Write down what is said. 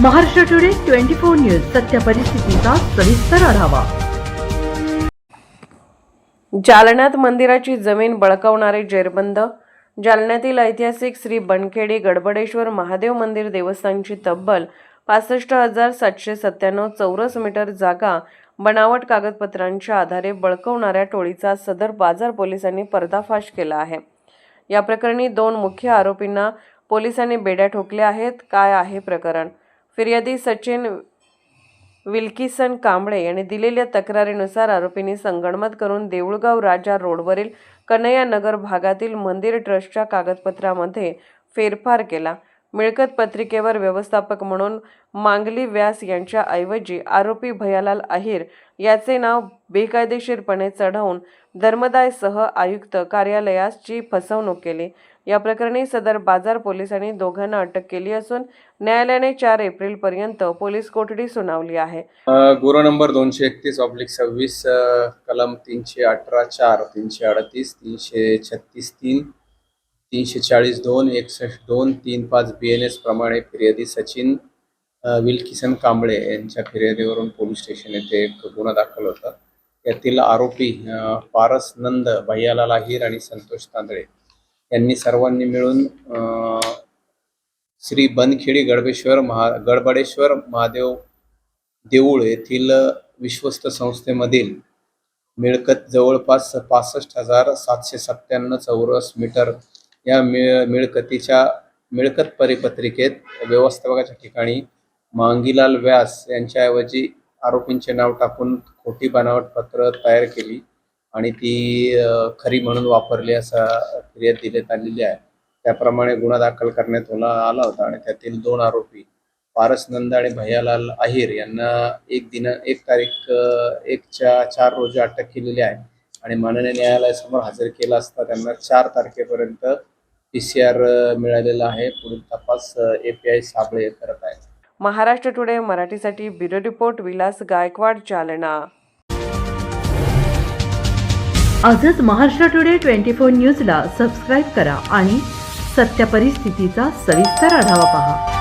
Maharashtra today 24 news सत्य परिस्थितीचा सविस्तर आढावा। जालन्यात मंदिराची जमीन बळकावणारे जेरबंद। जालन्यातील ऐतिहासिक श्री बनखेडी गडबडेश्वर महादेव मंदिर देवस्थानची तब्बल 65,797 चौरस मीटर जागा बनावट कागदपत्रांच्या आधारे बळकावणाऱ्या टोळीचा सदर बाजार पोलिसांनी पर्दाफाश केला आहे। या प्रकरणी 2 मुख्य आरोपींना पोलिसांनी बेड्या ठोकल्या आहेत। काय आहे प्रकरण? फिर्यादी सचिन विल्किसन कांबळे यांनी दिलेल्या तक्रारीनुसार आरोपींनी संगनमत करून देऊळगाव राजा रोडवरील कन्हैया नगर भागातील मंदिर ट्रस्टच्या कागदपत्रामध्ये फेरफार केला। मिळकत पत्रिकेवर व्यवस्थापक म्हणून मांगली व्यास यांच्या ऐवजी आरोपी भैयालाल अहिर याचे नाव बेकायदेशीरपणे चढवून धर्मदाय सह आयुक्त कार्यालयाची फसवणूक केली। या प्रकरणी सदर बाजार पोलिसांनी दोघांना अटक केली असून न्यायालयाने 4 एप्रिल पर्यंत पोलीस कोठडी सुनावली आहे। गुन्हा नंबर 231/26 कलम 318(4), 338, 336(3), 340(2), 61(2), 35 BNS प्रमाणे फिर्यादी सचिन विल्किसन कांबळे यांच्या फिर्यादीवरून पोलीस स्टेशन येथे एक गुन्हा दाखल होता। यातील आरोपी पारस नंद, भैयालाल अहिर आणि संतोष तांदळे यांनी सर्वांनी मिळून श्री बनखेडी गडबडेश्वर महादेव देऊळ येथील विश्वस्त संस्थेमधील मिळकत जवळपास 65,797 चौरस मीटर या मिळकतीच्या मिळकत परिपत्रिकेत व्यवस्थापकाच्या ठिकाणी मांगीलाल व्यास यांच्याऐवजी आरोपींचे नाव टाकून खोटी बनावट पत्र तयार केली आणि ती खरी म्हणून वापरली असा फिर्याद देण्यात आलेली आहे। त्याप्रमाणे गुन्हा दाखल करण्यात आला होता आणि त्यातील 2 आरोपी पारस नंद आणि भैयालाल अहिर यांना 1 तारीख 1/4 रोजी अटक केलेली आहे आणि माननीय न्यायालयासमोर हजर केला असता त्यांना 4 तारखेपर्यंत PCR मिळालेला आहे। पुढील तपास API साबळे करत आहे। महाराष्ट्र टुडे मराठीसाठी ब्युरो रिपोर्ट विलास गायकवाड, जालना। आजच महाराष्ट्र टुडे 24 न्यूजला सबस्क्राईब करा आणि सत्य परिस्थितीचा सविस्तर आढावा पहा।